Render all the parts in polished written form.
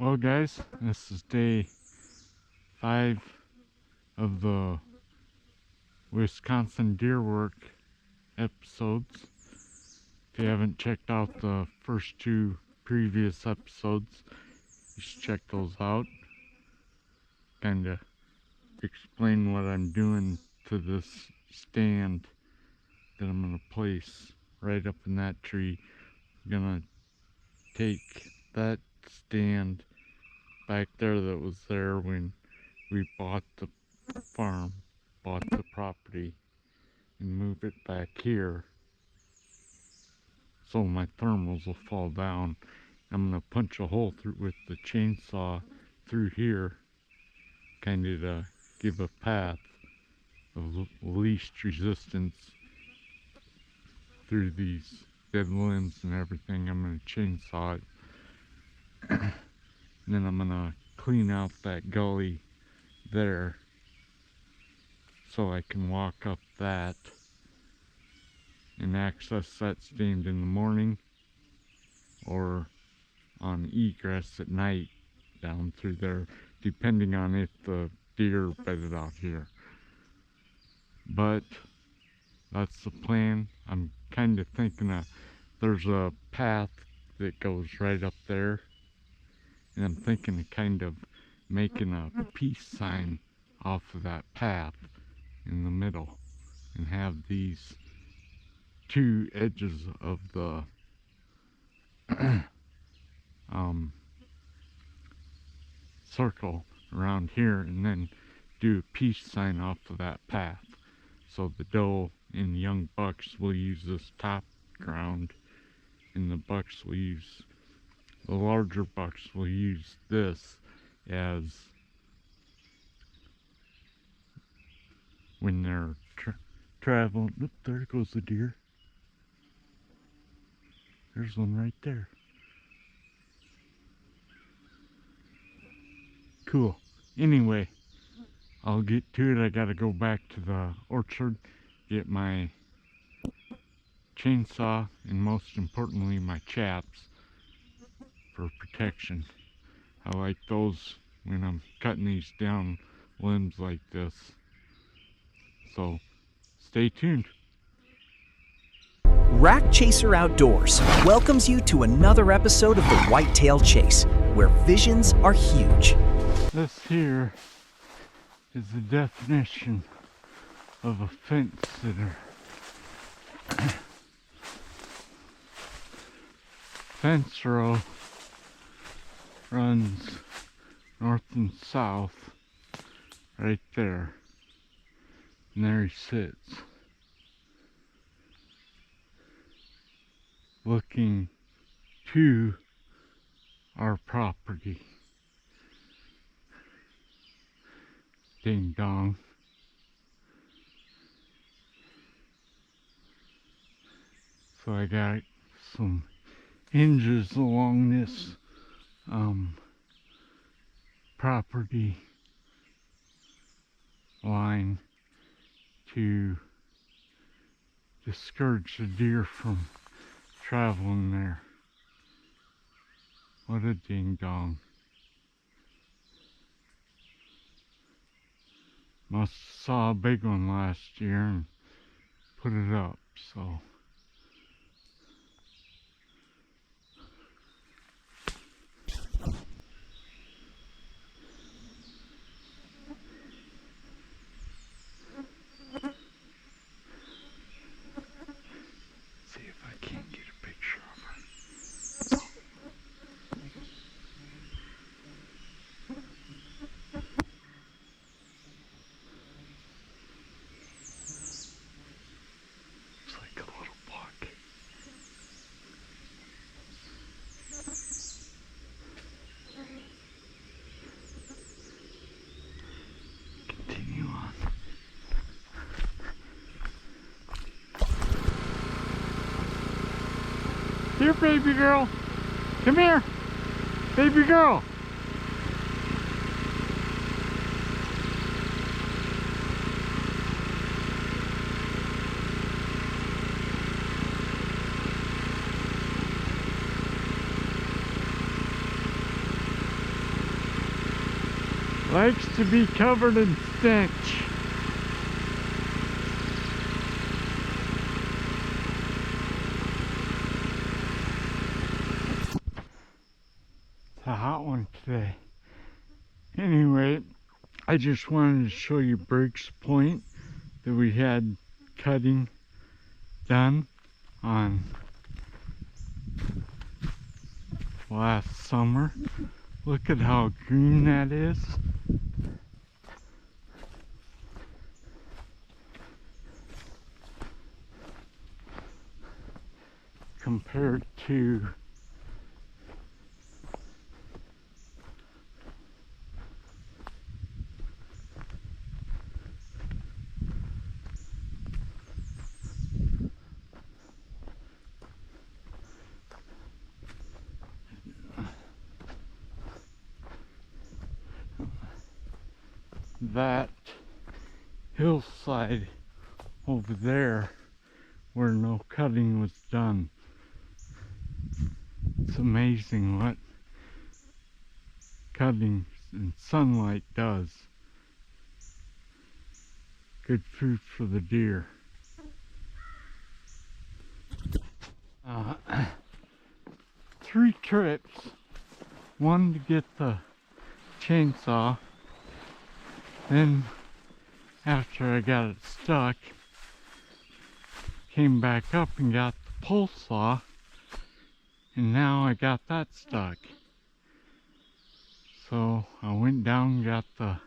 Well, guys, this is day 5 of the Wisconsin deer work episodes. If you haven't checked out the first 2 previous episodes, you should check those out. Kind of explain what I'm doing to this stand that I'm going to place right up in that tree. I'm going to take that stand back there that was there when we bought the farm, bought the property, and move it back here so my thermals will fall down. I'm going to punch a hole through with the chainsaw through here, kind of to give a path of least resistance through these dead limbs and everything. I'm going to chainsaw it. And then I'm going to clean out that gully there so I can walk up that and access that stand in the morning or on egress at night down through there, depending on if the deer bedded out here. But that's the plan. I'm kind of thinking there's a path that goes right up there, and I'm thinking of kind of making a peace sign off of that path in the middle and have these 2 edges of the circle around here, and then do a peace sign off of that path. So the doe and young bucks will use this top ground, and the larger bucks will use this as when they're traveling. Oop, there goes the deer. There's one right there. Cool. Anyway, I'll get to it. I gotta go back to the orchard, get my chainsaw, and most importantly my chaps for protection. I like those when I'm cutting these down limbs like this. So stay tuned. Rack Chaser Outdoors welcomes you to another episode of the Whitetail Chase, where visions are huge. This here is the definition of a fence sitter. Fence row runs north and south right there, and there he sits, looking to our property. Ding dong. So I got some hinges along this property line to discourage the deer from traveling there. What a ding dong. Must have saw a big one last year and put it up, so. See if I can't get a picture of her. Looks like a little buck. Continue on. Here, baby girl. Come here, baby girl. Likes to be covered in stench. It's a hot one today. Anyway, I just wanted to show you Briggs Point that we had cutting done on last summer. Look at how green that is. Compared to that hillside over there where no cutting was done. It's amazing what cutting and sunlight does. Good food for the deer. 3 trips. One to get the chainsaw. Then after I got it stuck, came back up and got the pole saw, and now I got that stuck. So I went down and got the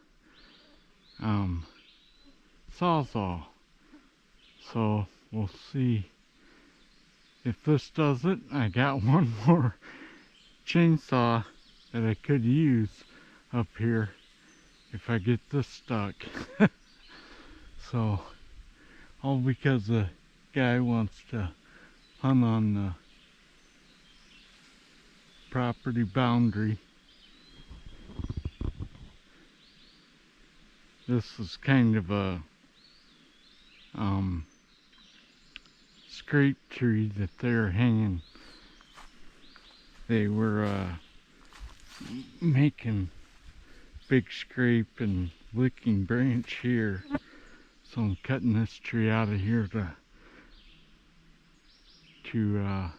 sawzall. So we'll see if this does it. I got one more chainsaw that I could use up here if I get this stuck. So all because the guy wants to hunt on the property boundary. This is kind of a scrape tree that they're hanging. They were making big scrape and licking branch here. So I'm cutting this tree out of here to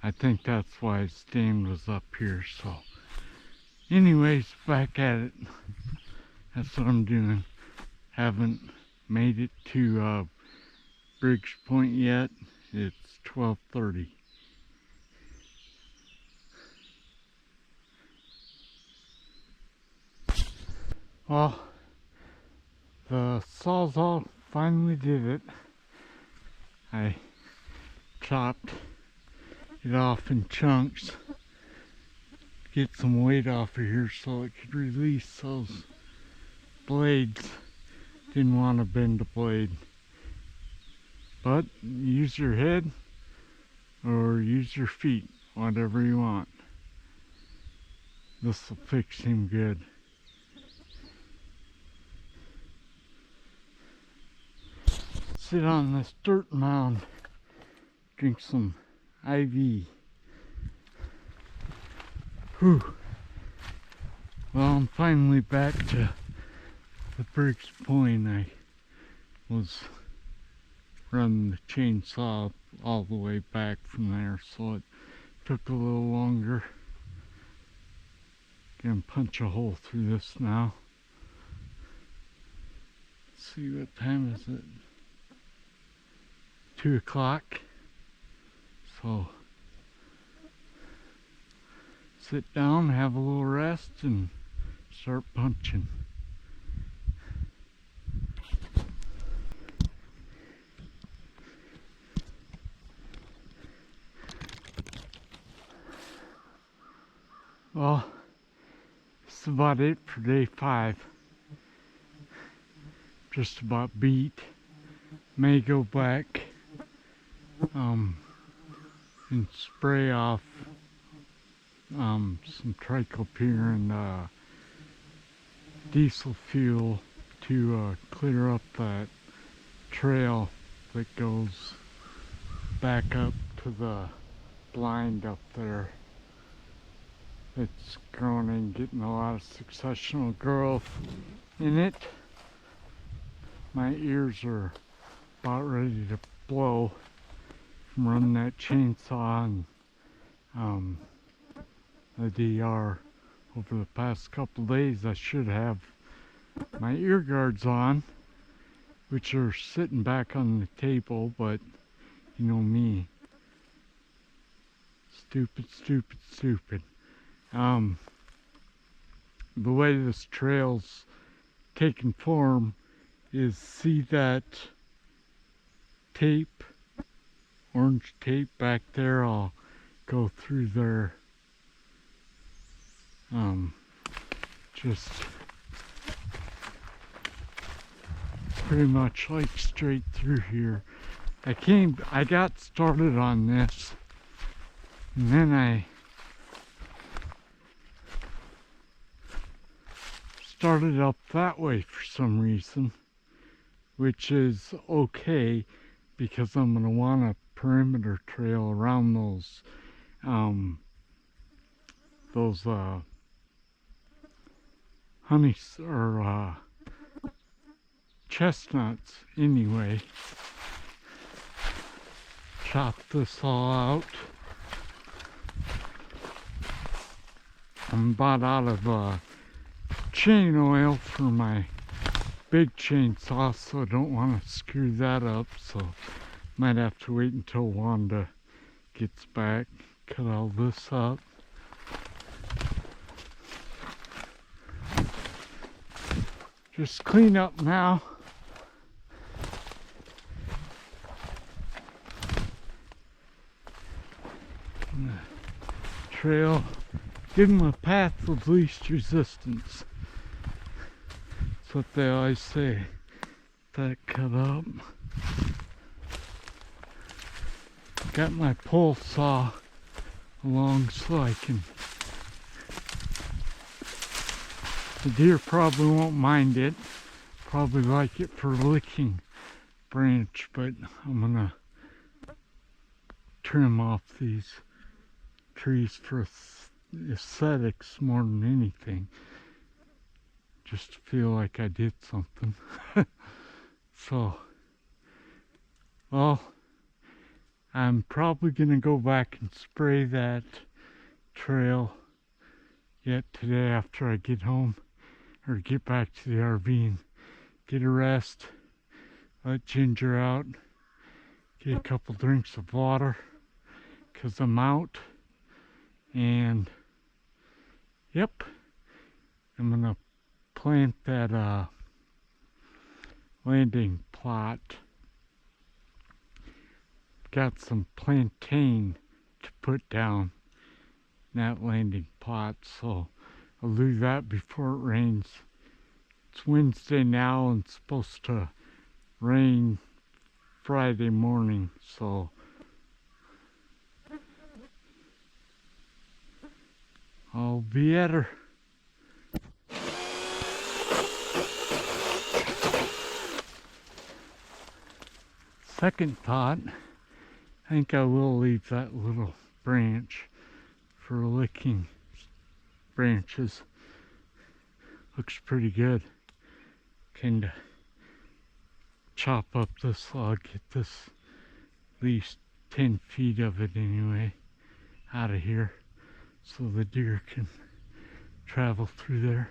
I think that's why his stand was up here. So anyways, back at it. That's what I'm doing. Haven't made it to Briggs Point yet. It's 12:30. Well, the sawzall finally did it. I chopped it off in chunks, get some weight off of here so it could release those blades. Didn't want to bend the blade, but use your head or use your feet, whatever you want. This will fix him good. Sit on this dirt mound, drink some IV. Whew. Well, I'm finally back to the Briggs Point. I was running the chainsaw all the way back from there, so it took a little longer. Gonna punch a hole through this now. Let's see, what time is it? 2 o'clock. So sit down, have a little rest, and start punching. Well, that's about it for day 5. Just about beat. May go back and spray off some triclopyr and diesel fuel to clear up that trail that goes back up to the blind up there. It's growing and getting a lot of successional growth in it. My ears are about ready to blow from running that chainsaw and the DR. Over the past couple days I should have my ear guards on, which are sitting back on the table, but you know me. Stupid. The way this trail's taken form is, see that tape, orange tape back there? I'll go through there. Just pretty much like straight through here. I got started on this, and then I started up that way for some reason, which is okay because I'm gonna want a perimeter trail around those honey or chestnuts anyway. Chop this all out. I'm about out of chain oil for my big chainsaw, so I don't want to screw that up, so might have to wait until Wanda gets back. Cut all this up. Just clean up now. And the trail, give them a path of least resistance. That's what they always say. That cut up. Got my pole saw along so I can. The deer probably won't mind it. Probably like it for licking branch, but I'm gonna trim off these trees for aesthetics more than anything. Just to feel like I did something. So, well, I'm probably gonna go back and spray that trail yet today after I get home, or get back to the RV and get a rest, let Ginger out, get a couple drinks of water, cause I'm out, and yep, I'm gonna plant that landing plot. Got some plantain to put down in that landing plot, so I'll do that before it rains. It's Wednesday now and it's supposed to rain Friday morning, so I'll be at her. Second thought, I think I will leave that little branch for licking branches. Looks pretty good. Kinda chop up this log, get this at least 10 feet of it anyway out of here so the deer can travel through there.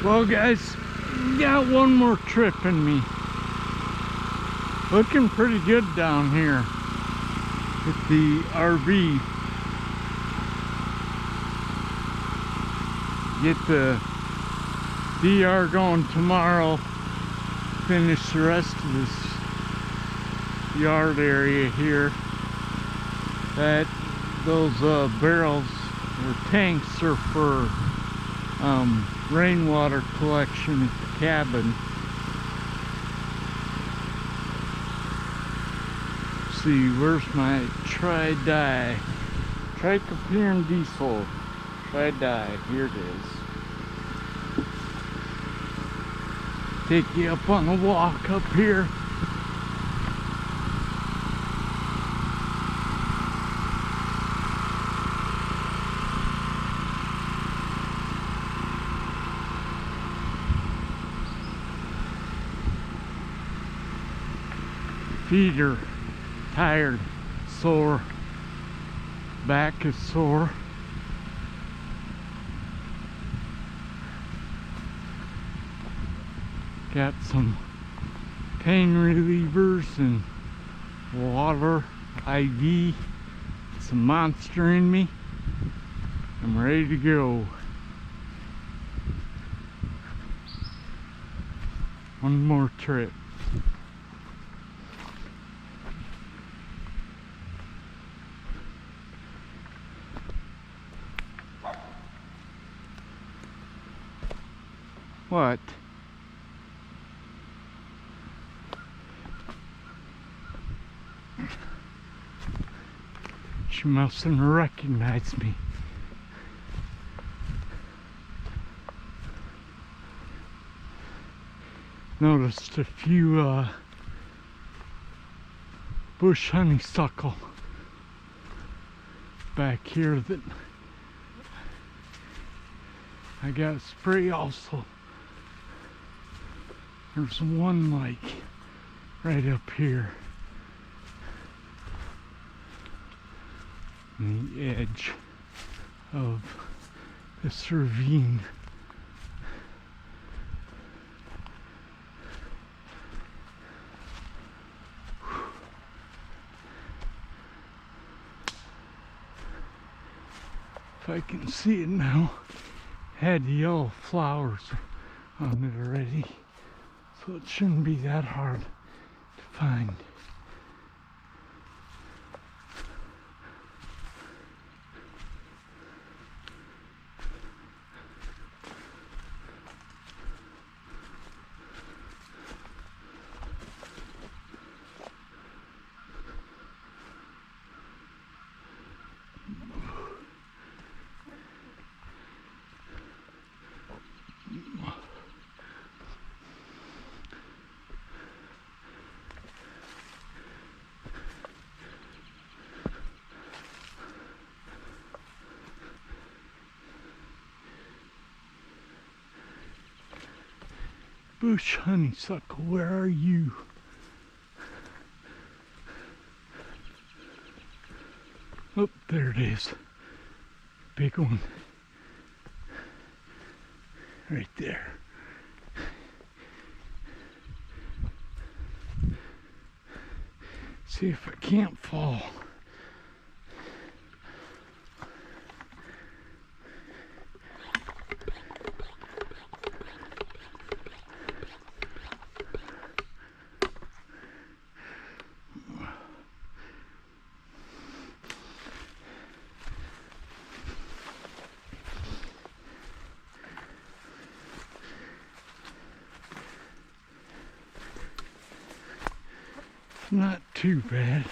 Well guys, got one more trip in me. Looking pretty good down here at the RV. Get the DR going tomorrow. Finish the rest of this yard area here. Those barrels or tanks are for rainwater collection at the cabin. Let's see, where's my tri-dye? Trichopyrin diesel. Tri-dye, here it is. Take you up on a walk up here. Feet are tired, sore, back is sore. Got some pain relievers and water, IV, some Monster in me. I'm ready to go. One more trip. What? She mustn't recognize me. Noticed a few bush honeysuckle back here that I got to spray also. There's one like right up here on the edge of this ravine. If I can see it now, had yellow flowers on it already, so it shouldn't be that hard to find. Bush honeysuckle, where are you? Oh, there it is. Big one. Right there. See if I can't fall. Not too bad.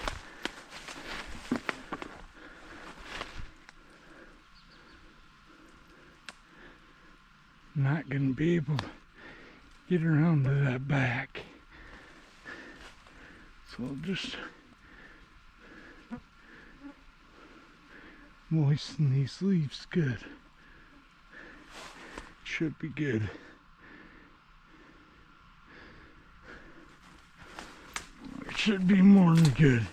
Not gonna be able to get around to that back. So I'll just moisten these leaves good. Should be good. Should be more than good.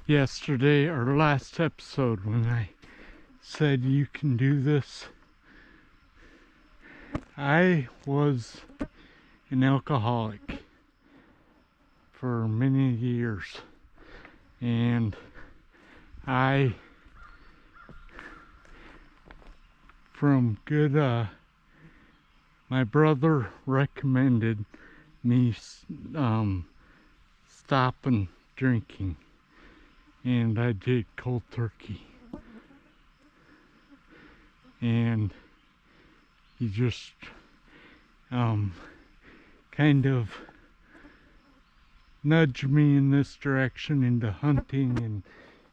Yesterday, or last episode, when I said you can do this, I was an alcoholic for many years, and I, from good, my brother recommended me stopping drinking, and I did cold turkey, and he just kind of nudged me in this direction into hunting and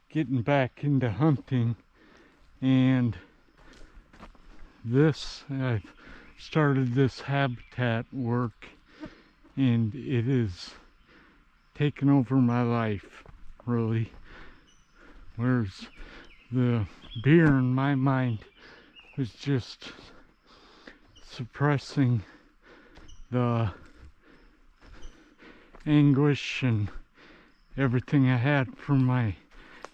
getting back into hunting. And this, I've started this habitat work, and it is taken over my life, really. Whereas the beer in my mind was just suppressing the anguish and everything I had from my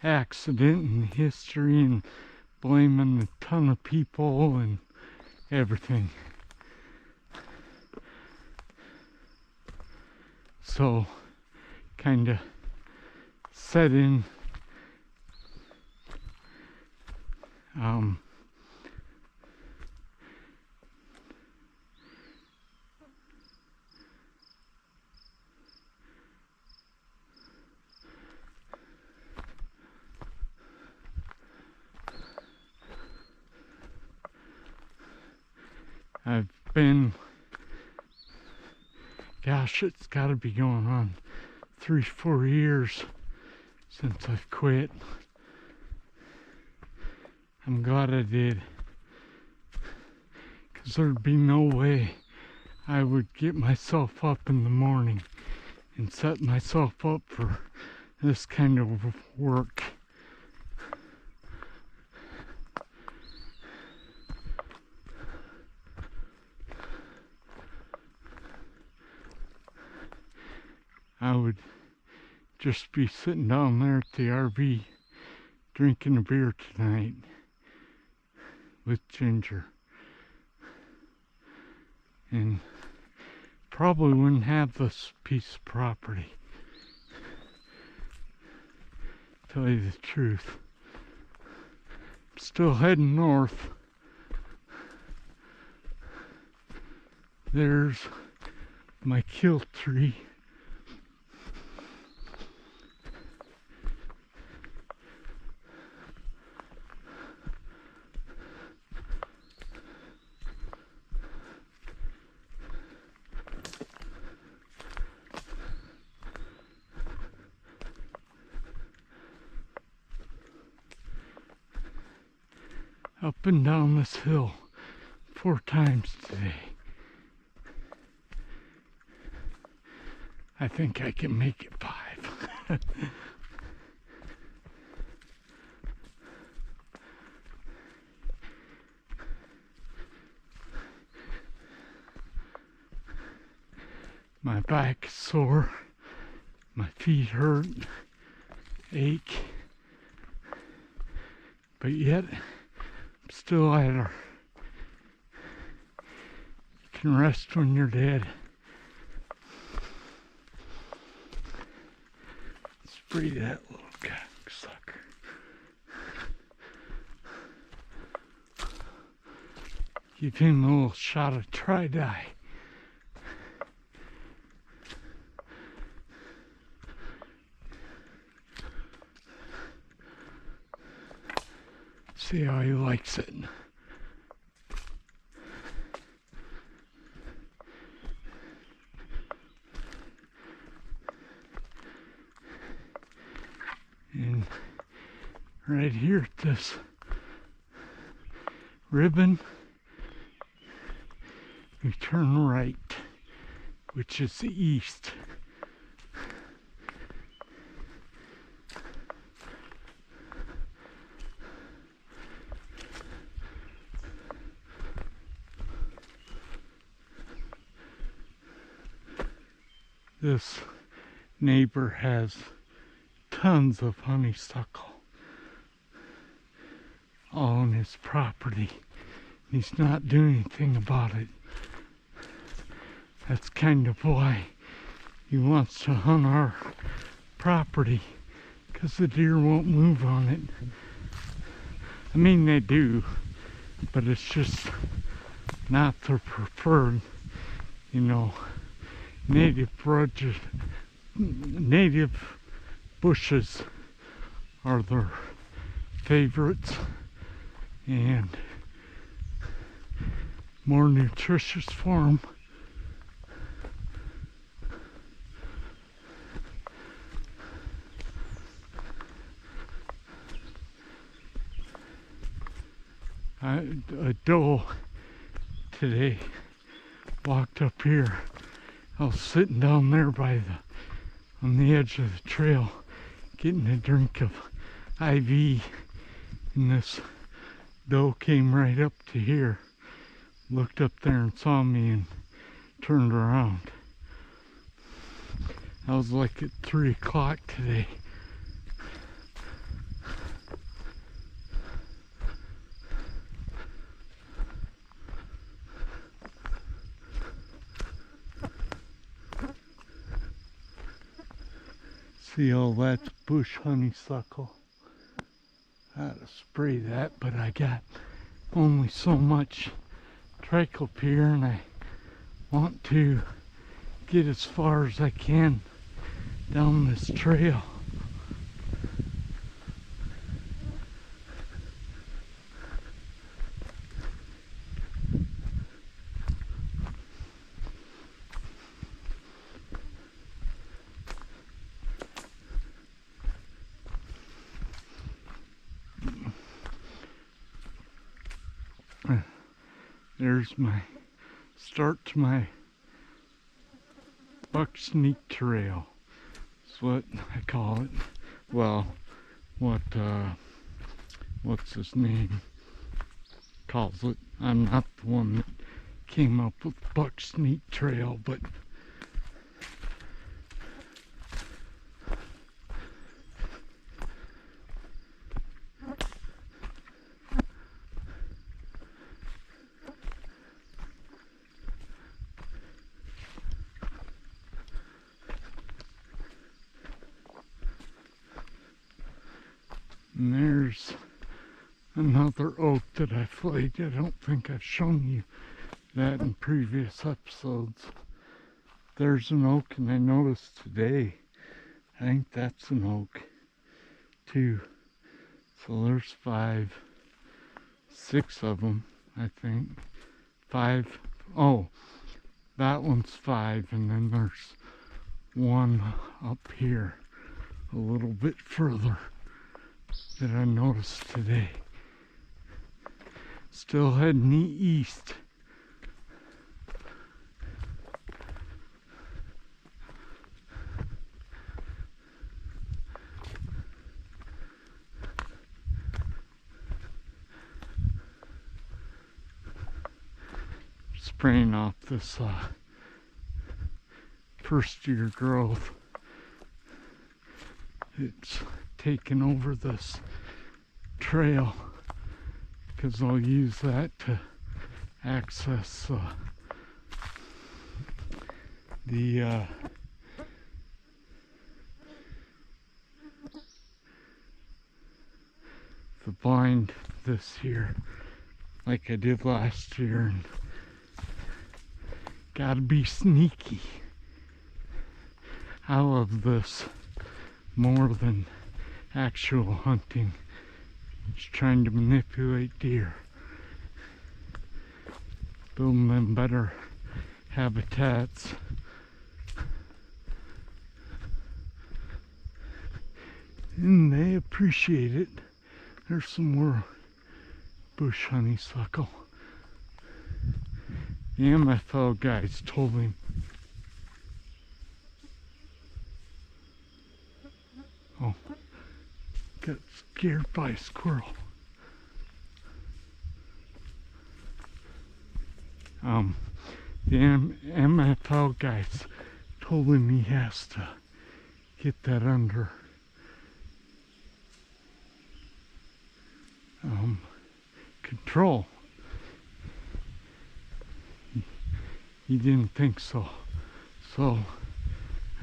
accident and history, and blaming a ton of people and everything. So kind of set in I've been, gosh, it's got to be going on 3-4 years since I've quit. I'm glad I did, because there'd be no way I would get myself up in the morning and set myself up for this kind of work. I would just be sitting down there at the RV drinking a beer tonight with Ginger, and probably wouldn't have this piece of property, to tell you the truth. I'm still heading north. There's my kill tree. Up and down this hill 4 times today. I think I can make it 5. My back is sore, my feet hurt, ache, but yet I'm still at her. You can rest when you're dead. Let's free that little cocksucker. Give him a little shot of tri-dye. See how he likes it. And right here at this ribbon, we turn right, which is the east. This neighbor has tons of honeysuckle all on his property. He's not doing anything about it. That's kind of why he wants to hunt our property, because the deer won't move on it. I mean, they do, but it's just not their preferred, you know, native bushes are their favorites, and more nutritious for them. A doe today walked up here I was sitting down there on the edge of the trail, getting a drink of IV, and this doe came right up to here, looked up there and saw me and turned around. I was like at 3 o'clock today. See, all that's bush honeysuckle. I had to spray that, but I got only so much triclopyr, and I want to get as far as I can down this trail. There's my start to my buck sneak trail. That's what I call it. Well, what's his name calls it. I'm not the one that came up with buck sneak trail, but and there's another oak that I flagged. I don't think I've shown you that in previous episodes. There's an oak, and I noticed today, I think that's an oak too. So there's 5, 6 of them, I think. 5, oh, that one's 5, and then there's one up here a little bit further that I noticed today. Still heading east. Spraying off this first year growth. It's taken over this trail because I'll use that to access the bind this year like I did last year, and gotta be sneaky. I love this more than actual hunting. Just trying to manipulate deer, building them better habitats. And they appreciate it. There's some more bush honeysuckle. The MFL guys told him, oh, got scared by a squirrel. The MFL guys told him he has to get that under control. He didn't think so. So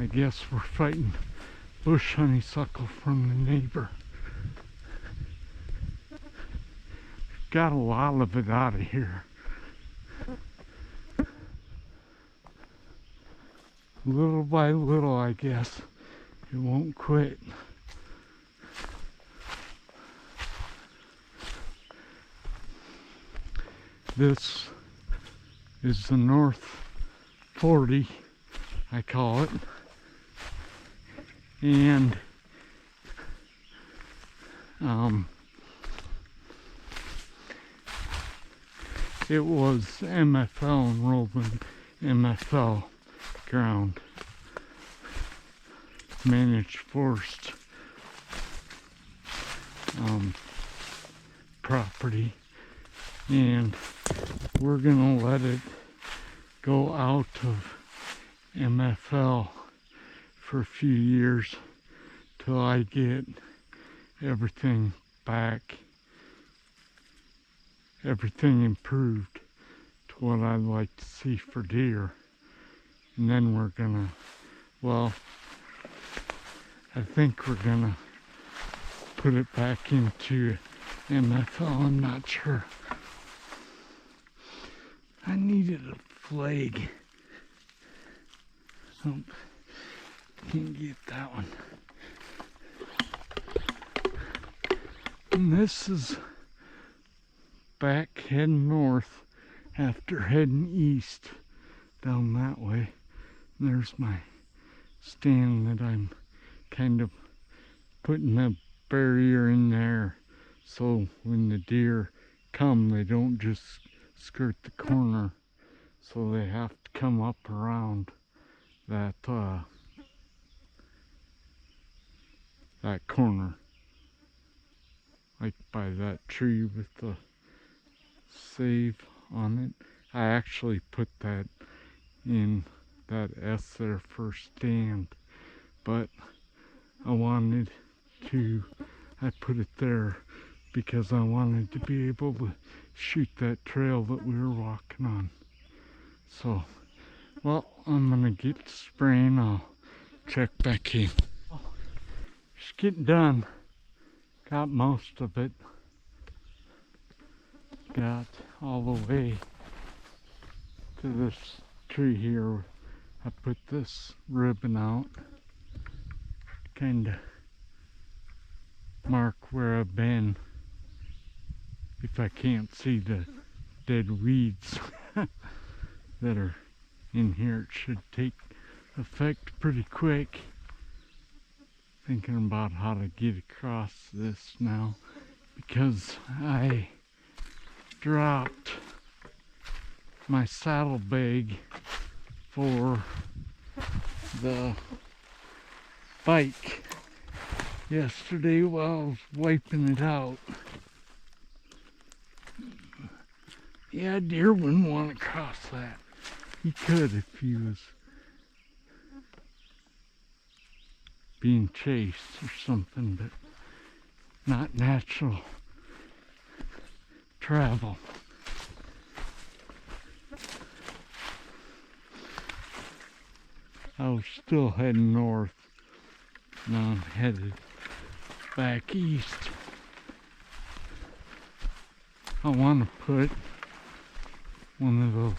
I guess we're fighting bush honeysuckle from the neighbor. Got a lot of it out of here. Little by little, I guess. It won't quit. This is the North 40, I call it. And it was MFL enrolled in MFL ground, managed forest property, and we're gonna let it go out of MFL for a few years till I get everything back, everything improved to what I'd like to see for deer. And then we're gonna, well, I think we're gonna put it back into MFL. I'm not sure. I needed a flag. Oh, can't get that one. And this is back heading north after heading east down that way. And there's my stand that I'm kind of putting a barrier in there so when the deer come, they don't just skirt the corner, so they have to come up around that that corner, like by that tree with the save on it. I actually put that in that S there for stand, but I put it there because I wanted to be able to shoot that trail that we were walking on. So, well, I'm gonna get spraying. I'll check back in. Just getting done. Got most of it. Got all the way to this tree here. I put this ribbon out, kinda mark where I've been. If I can't see the dead weeds that are in here, it should take effect pretty quick. Thinking about how to get across this now, because I dropped my saddlebag for the bike yesterday while I was wiping it out. Yeah, deer wouldn't want to cross that. He could if he was being chased or something, but not natural travel. I was still heading north. Now I'm headed back east. I want to put one of those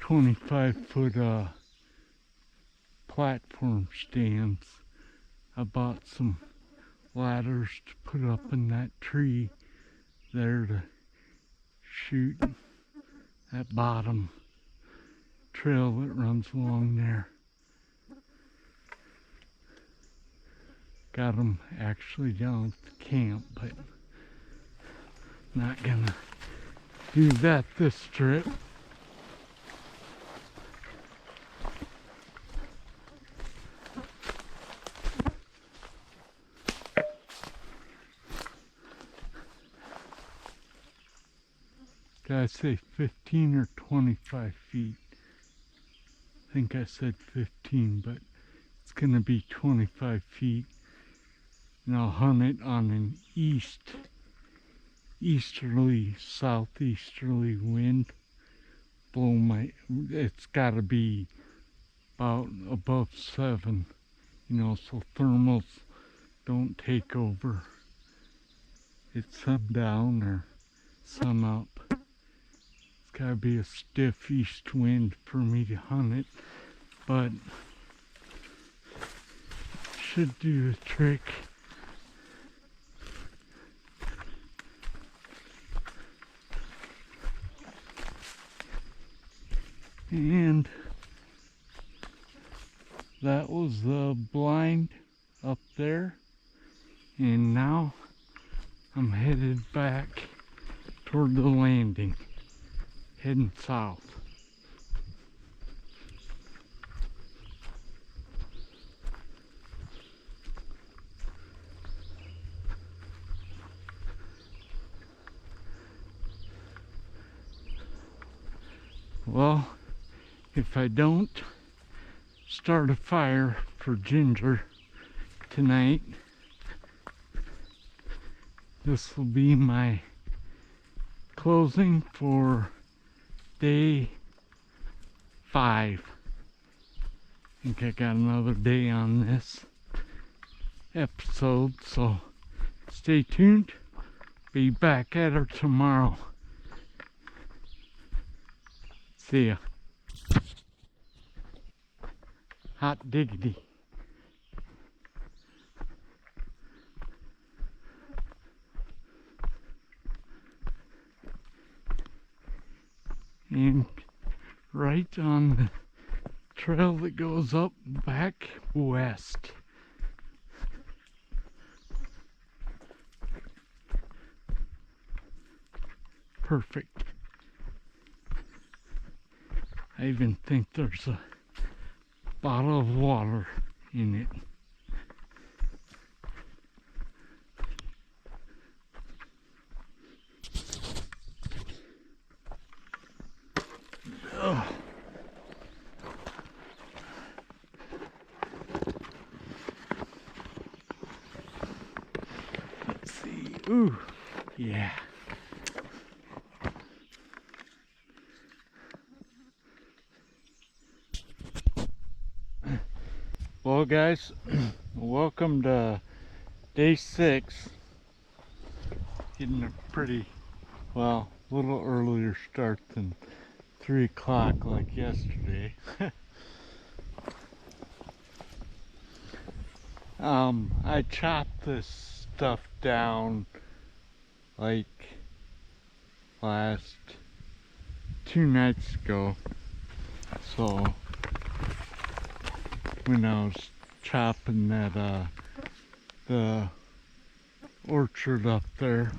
25-foot platform stands. I bought some ladders to put up in that tree there to shoot that bottom trail that runs along there. Got them actually down at the camp, but not gonna do that this trip. Did I say 15 or 25 feet? I think I said 15, but it's gonna be 25 feet. And I'll hunt it on an easterly, southeasterly wind. It's gotta be about above 7, so thermals don't take over. It's sundown or sun up. It's gotta be a stiff east wind for me to hunt it, but should do the trick. And that was the blind up there, and now I'm headed back toward the landing, heading south. Well, if I don't start a fire for Ginger tonight, this will be my closing for day 5. I think I got another day on this episode, so stay tuned. Be back at her tomorrow. See ya. Hot diggity. And right on the trail that goes up back west. Perfect. I even think there's a bottle of water in it. Oh. Let's see. Ooh, yeah. Well, guys, welcome to day 6. Getting a pretty, well, a little earlier start than 3 o'clock like yesterday. I chopped this stuff down like last 2 nights ago. So when I was chopping that the orchard up there,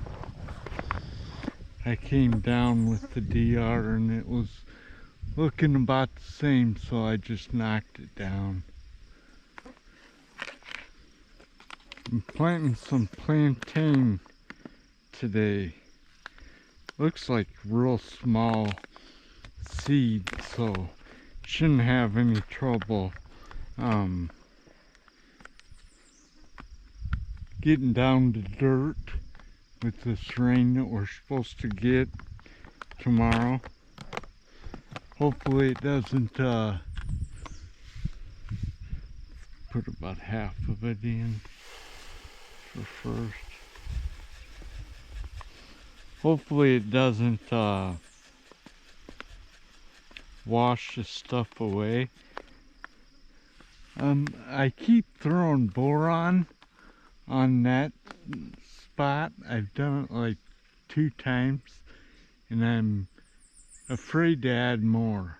I came down with the DR and it was looking about the same, so I just knocked it down. I'm planting some plantain today. Looks like real small seed, so shouldn't have any trouble getting down to dirt with this rain that we're supposed to get tomorrow. Hopefully it doesn't put about half of it in for first. Hopefully it doesn't wash the stuff away. I keep throwing boron on that spot. I've done it like 2 times and I'm afraid to add more.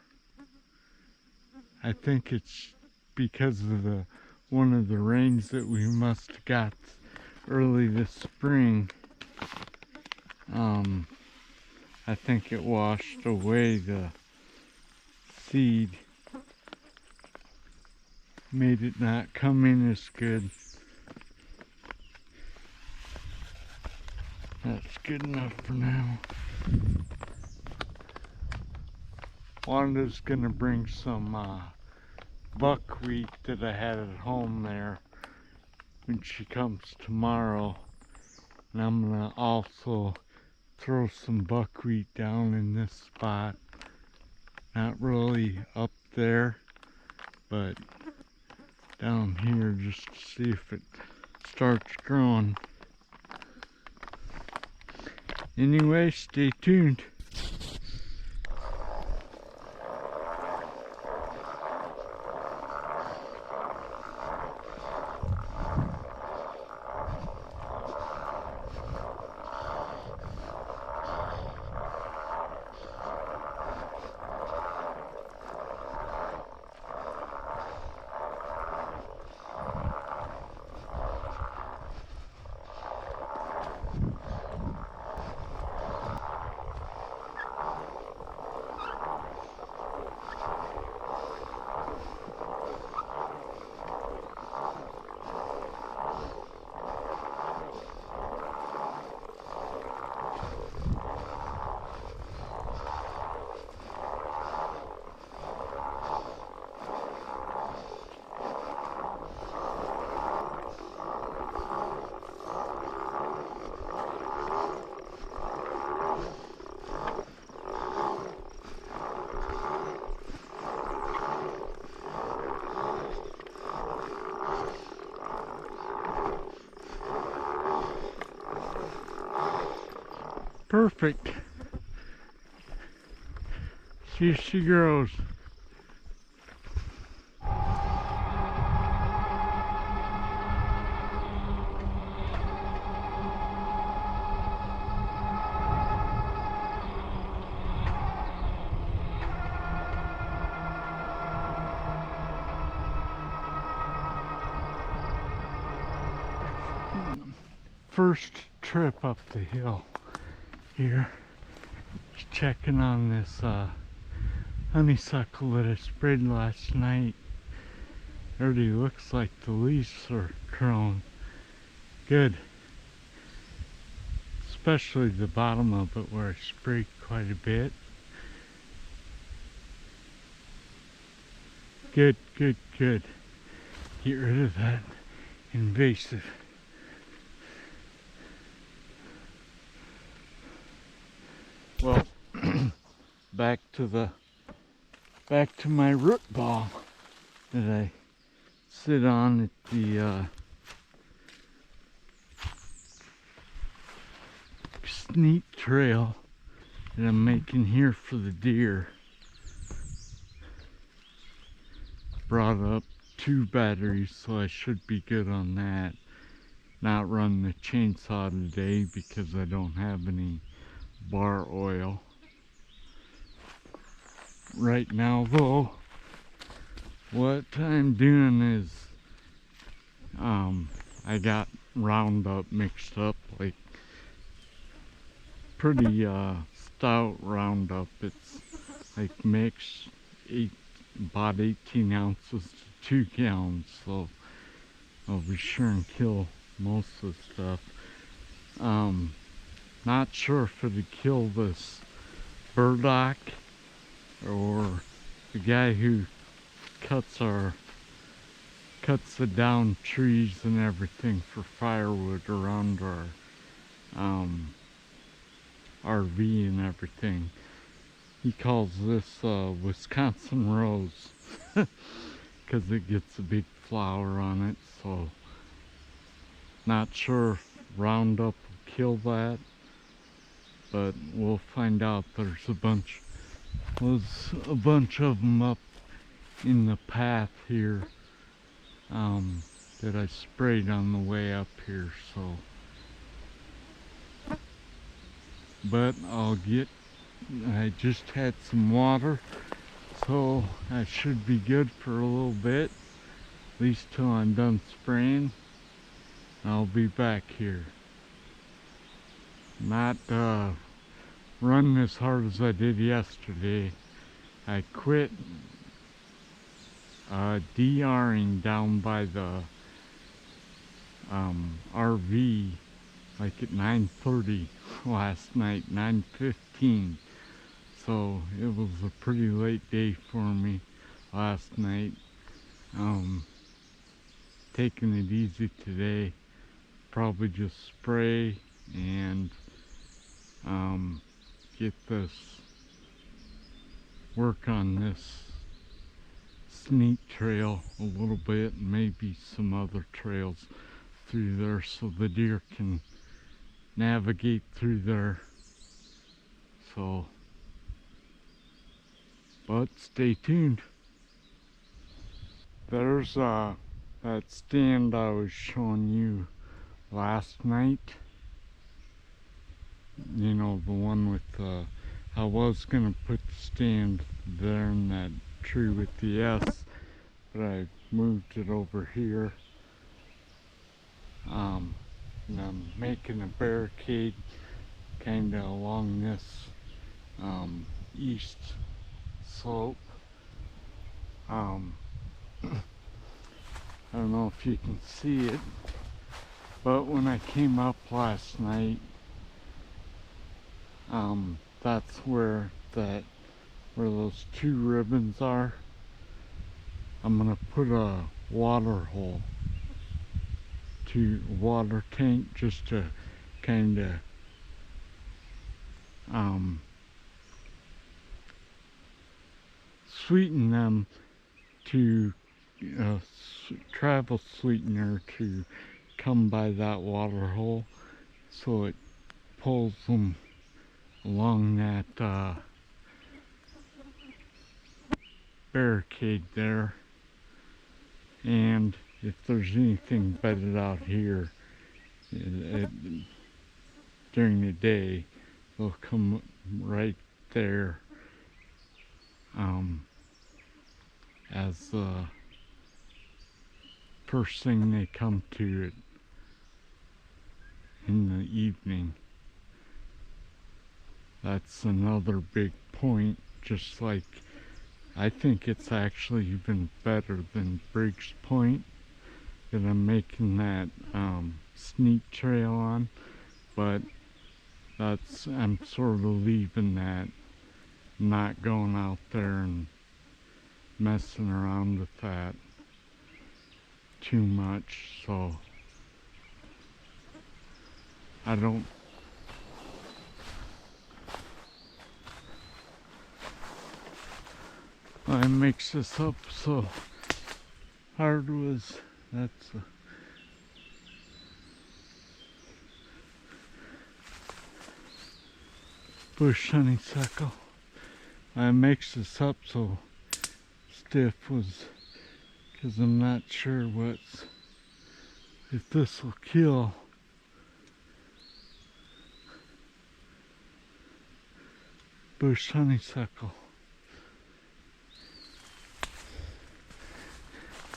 I think it's because of one of the rains that we must have got early this spring. I think it washed away the seed, made it not come in as good. That's good enough for now. Wanda's gonna bring some buckwheat that I had at home there when she comes tomorrow, and I'm gonna also throw some buckwheat down in this spot. Not really up there, but down here just to see if it starts growing. Anyway, stay tuned. Perfect. See if she grows. First trip up the hill here. Just checking on this honeysuckle that I sprayed last night. Already looks like the leaves are growing good. Especially the bottom of it where I sprayed quite a bit. Good, good, good. Get rid of that invasive. Well, back to my root ball that I sit on at the sneak trail that I'm making here for the deer. Brought up 2 batteries, so I should be good on that. Not run the chainsaw today because I don't have any bar oil. Right now though, what I'm doing is I got Roundup mixed up, like pretty stout Roundup. It's like mixed about 18 ounces to 2 gallons, so I'll be sure and kill most of the stuff. Not sure if it'd kill this burdock or the guy who cuts the down trees and everything for firewood around our RV and everything. He calls this Wisconsin rose because it gets a big flower on it. So not sure if Roundup will kill that, but we'll find out. There's a bunch of them up in the path here that I sprayed on the way up here, so but I just had some water, so I should be good for a little bit, at least till I'm done spraying. I'll be back here. Not running as hard as I did yesterday. I quit DRing down by the RV like at 9:30 last night, 9:15. So it was a pretty late day for me last night. Taking it easy today. Probably just spray and work on this sneak trail a little bit, and maybe some other trails through there so the deer can navigate through there. So, but stay tuned. There's that stand I was showing you last night. You know, the one with I was gonna put the stand there in that tree with the S, but I moved it over here. And I'm making a barricade kind of along this east slope. I don't know if you can see it, but when I came up last night, that's where those 2 ribbons are. I'm gonna put a water tank just to kind of sweeten them, to travel sweetener to come by that water hole, so it pulls them along that barricade there, and if there's anything bedded out here during the day, they'll come right there as the first thing they come to it in the evening. That's another big point, just like I think it's actually even better than Briggs Point that I'm making that sneak trail on, but I'm sort of leaving that, not going out there and messing around with that too much, so I don't I mix this up so hard was that's bush honeysuckle. I mix this up so stiff was because I'm not sure if this will kill. Bush honeysuckle.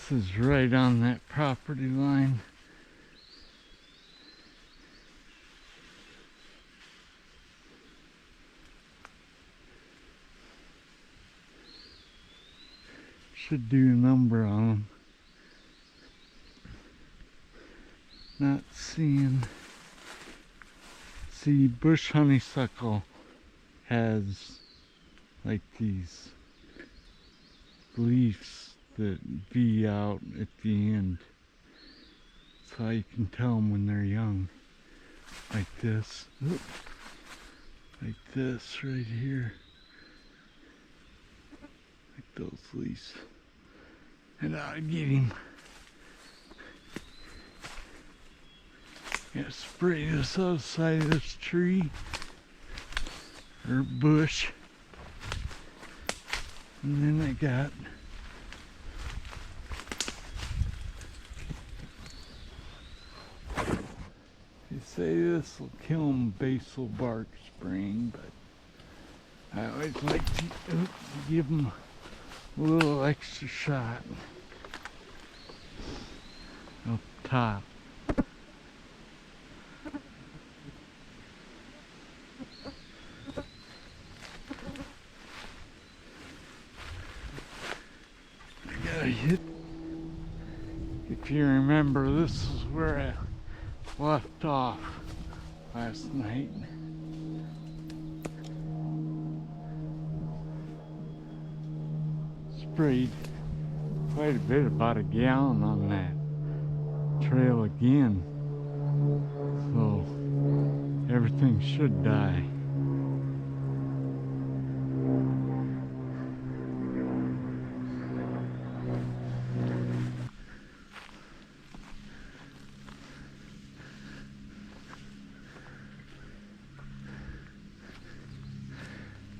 This is right on that property line. Should do a number on them. Not seeing. See, bush honeysuckle has like these leaves that V out at the end. That's how you can tell them when they're young. Like this. Oop. Like this right here. Like those leaves. And I'll get him. Gotta spray this outside of this tree or bush. And then I got they say this will kill them basal bark spraying, but I always like to give them a little extra shot up top. I gotta hit. If you remember, this is where I left off last night. Sprayed quite a bit, about a gallon on that trail again, so everything should die.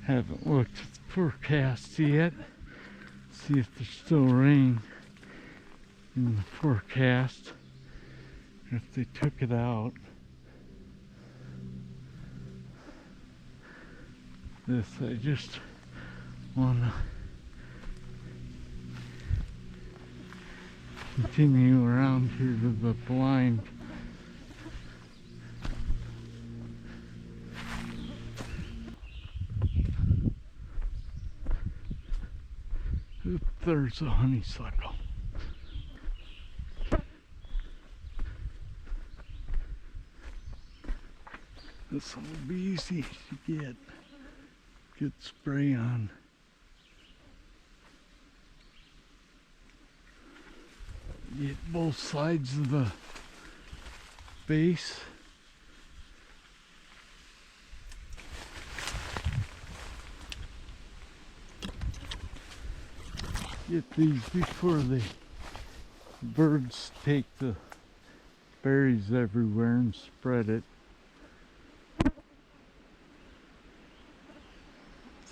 Haven't looked at the forecast yet. See if there's still rain in the forecast, or if they took it out. This, I just want to continue around here to the blind. Oop, there's a honeysuckle. This will be easy to get good spray on. Get both sides of the base. Get these before the birds take the berries everywhere and spread it.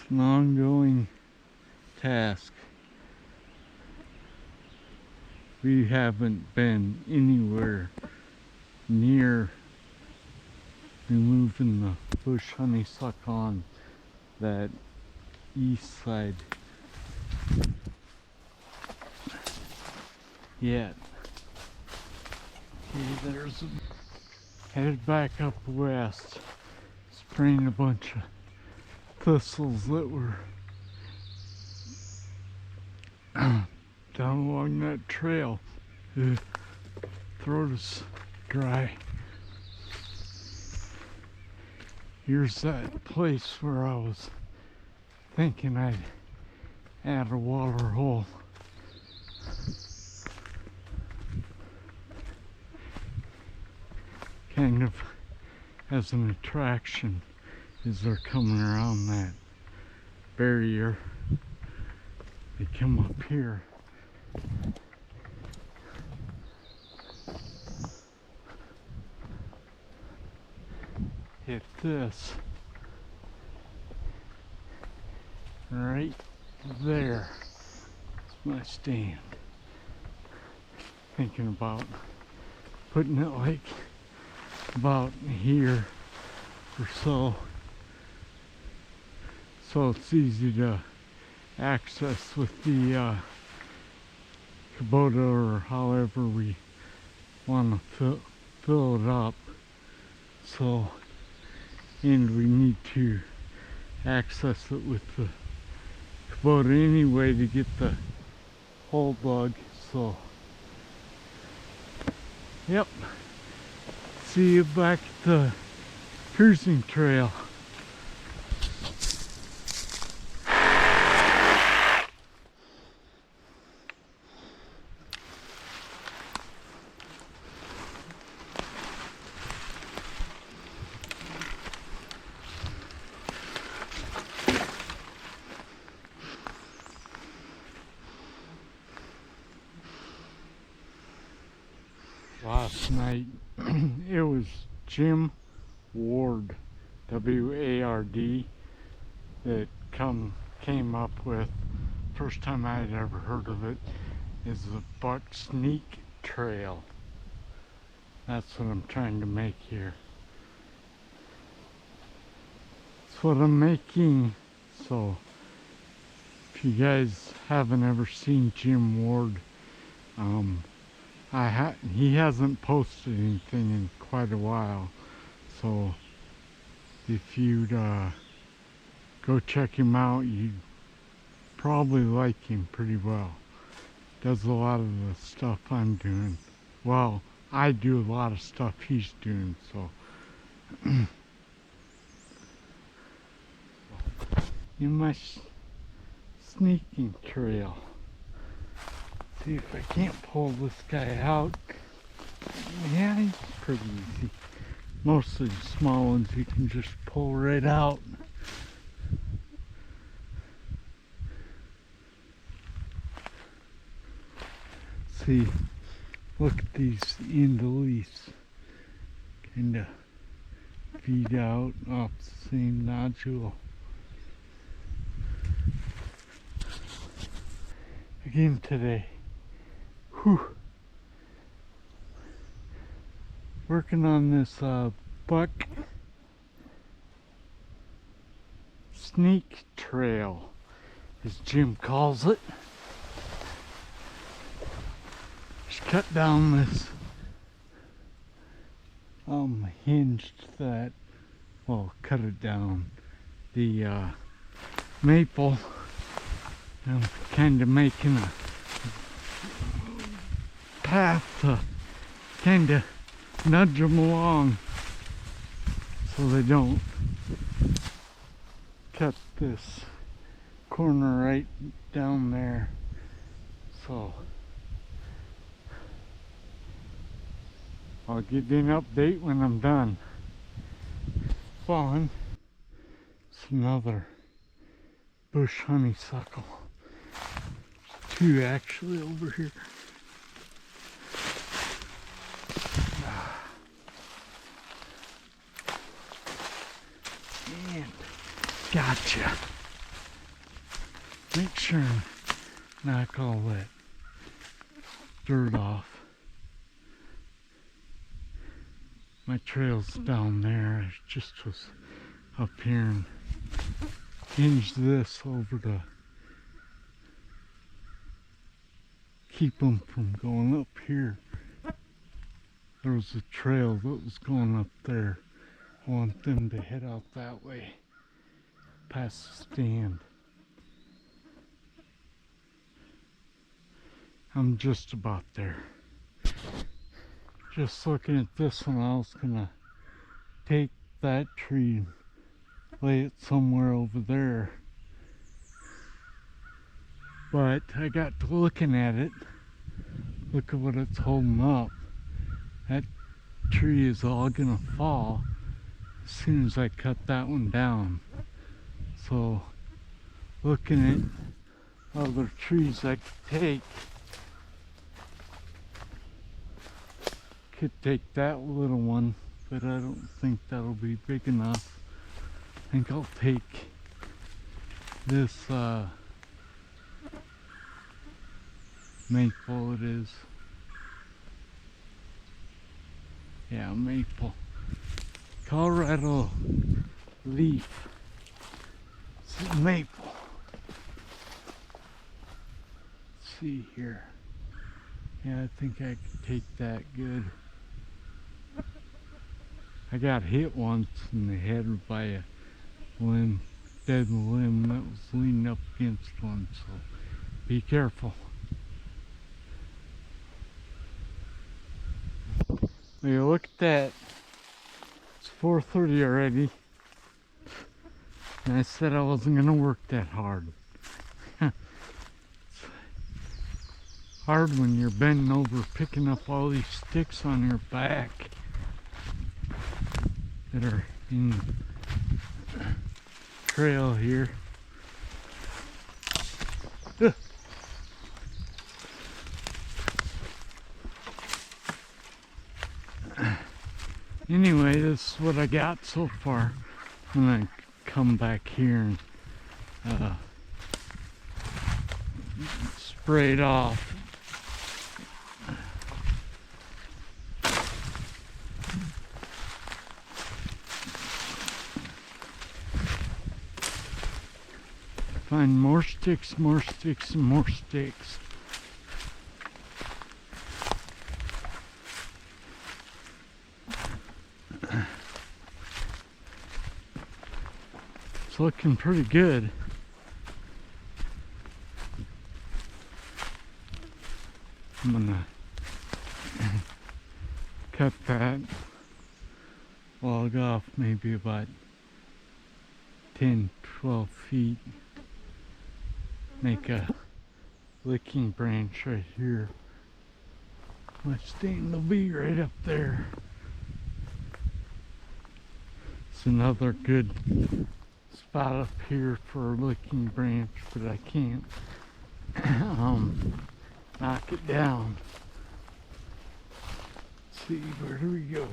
an ongoing task. We haven't been anywhere near removing the bush honeysuckle on that east side yet. Okay, there's headed back up west, spraying a bunch of thistles that were down along that trail. Throat is dry. Here's that place where I was thinking I'd add a water hole. Kind of as an attraction as they're coming around that barrier. They come up here. Hit this right there. That's my stand. Thinking about putting it like about here or so, so it's easy to access with the Kubota or however we want to fill it up. So, and we need to access it with the Kubota anyway to get the hole dug. So, yep. See you back at the cruising trail. Last night it was Jim Ward, W-A-R-D, that came up with, first time I had ever heard of it, is the Buck Sneak Trail. That's what I'm trying to make here. That's what I'm making. So if you guys haven't ever seen Jim Ward, he hasn't posted anything in quite a while, so if you'd go check him out, you'd probably like him pretty well. Does a lot of the stuff I'm doing. Well, I do a lot of stuff he's doing, so in my sneaking trail. See if I can't pull this guy out. Yeah, he's pretty easy. Most of the small ones you can just pull right out. See, look at these end leaves. Kinda feed out off the same nodule. Again today. Whew. Working on this buck sneak trail, as Jim calls it. Just cut down this hinged that, well, cut it down, the maple. I'm kind of making a path to kind of nudge them along so they don't cut this corner right down there. So I'll give you an update when I'm done. Fun. It's another bush honeysuckle. Two actually over here. And gotcha. make sure and knock all that dirt off. My trail's down there. I just was up here and hinged this over to keep them from going up here. There was a trail that was going up there. I want them to head out that way, past the stand. I'm just about there. Just looking at this one, I was gonna take that tree and lay it somewhere over there. But I got to looking at it. Look at what it's holding up. That tree is all gonna fall as soon as I cut that one down. So looking at other trees I could take that little one, but I don't think that'll be big enough. I think I'll take this maple, it is. Yeah, maple. Colorado leaf. It's maple. Let's see here. Yeah, I think I could take that good. I got hit once in the head by a limb, dead limb that was leaning up against one, so be careful. Well, you look at that. It's 4:30 already. And I said I wasn't gonna work that hard. It's hard when you're bending over picking up all these sticks on your back that are in the trail here. Anyway, this is what I got so far. I'm gonna come back here and spray it off. Find more sticks, more sticks, and more sticks. It's looking pretty good. I'm gonna cut that log off maybe about 10-12 feet. Make a licking branch right here. My stand will be right up there. It's another good spot up here for a licking branch, but I can't knock it down. Let's see, where do we go?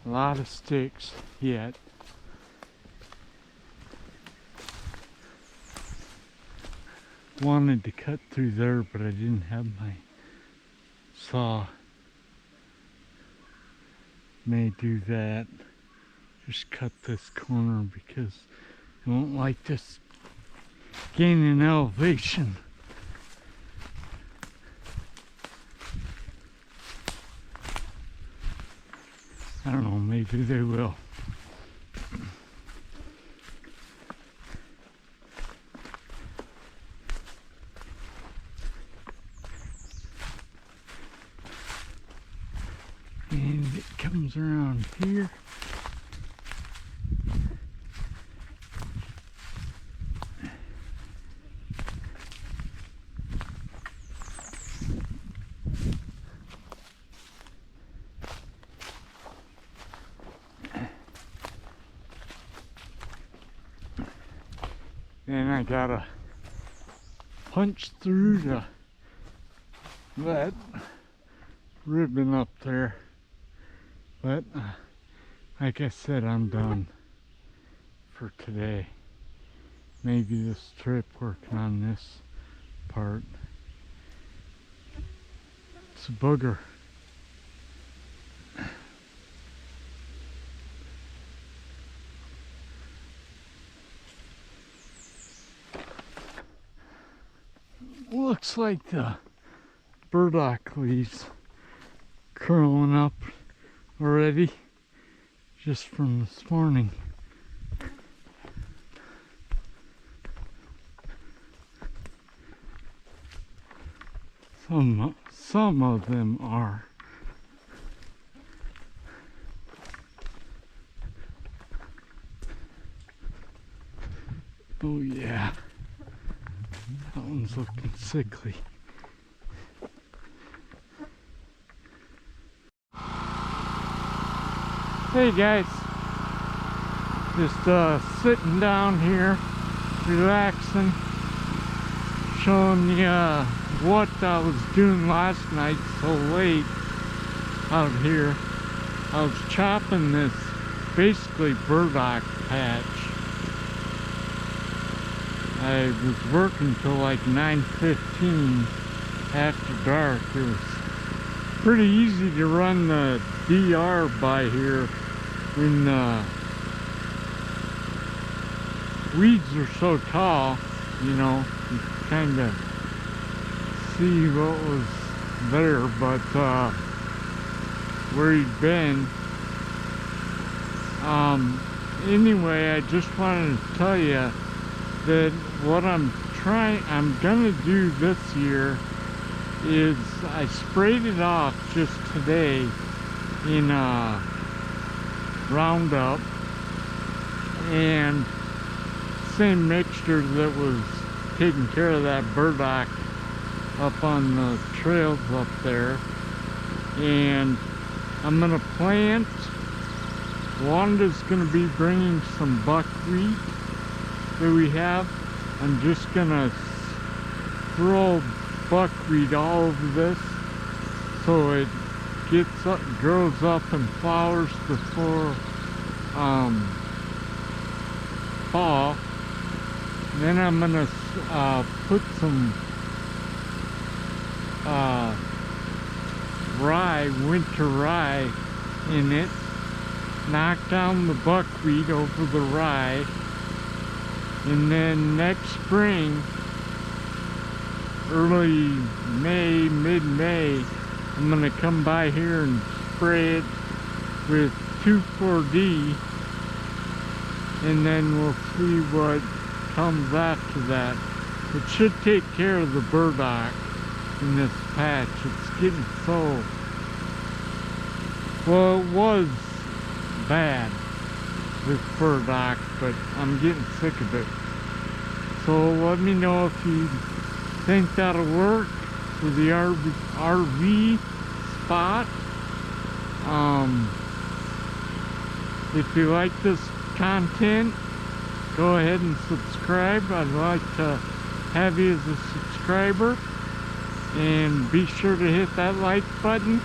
A lot of sticks yet. Wanted to cut through there, but I didn't have my saw. May do that. Just cut this corner because I won't like this gaining elevation. I don't know, maybe they will. And it comes around here. and I gotta punch through that ribbon up there. But like I said, I'm done for today. Maybe this trip working on this part. It's a booger. Looks like the burdock leaves curling up already just from this morning. Some of them are. Oh yeah, that one's looking sickly. Hey guys, just sitting down here, relaxing, showing you what I was doing last night so late out here. I was chopping this basically burdock patch. I was working till like 9:15 after dark. It was pretty easy to run the DR by here when the weeds are so tall, you know, you kind of see what was there, but where he'd been. Anyway, I just wanted to tell you that what I'm gonna do this year is I sprayed it off just today in Roundup, and same mixture that was taking care of that burdock up on the trails up there. And I'm gonna plant. Wanda's gonna be bringing some buckwheat that we have. I'm just gonna throw buckwheat all over this so it gets up, grows up and flowers before fall. And then I'm gonna put some rye, winter rye in it, knock down the buckwheat over the rye, and then next spring, early May, mid-May, I'm gonna come by here and spray it with 2,4-D, and then we'll see what comes after that. It should take care of the burdock in this patch. It's getting so, well, it was bad with burdock, but I'm getting sick of it. So let me know if you think that'll work for the RV spot. If you like this content, go ahead and subscribe. I'd like to have you as a subscriber, and be sure to hit that like button.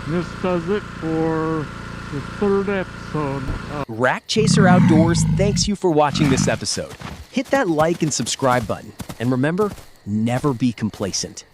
This does it for the 3rd episode of Rack Chaser Outdoors thanks you for watching this episode. Hit that like and subscribe button. And remember, never be complacent.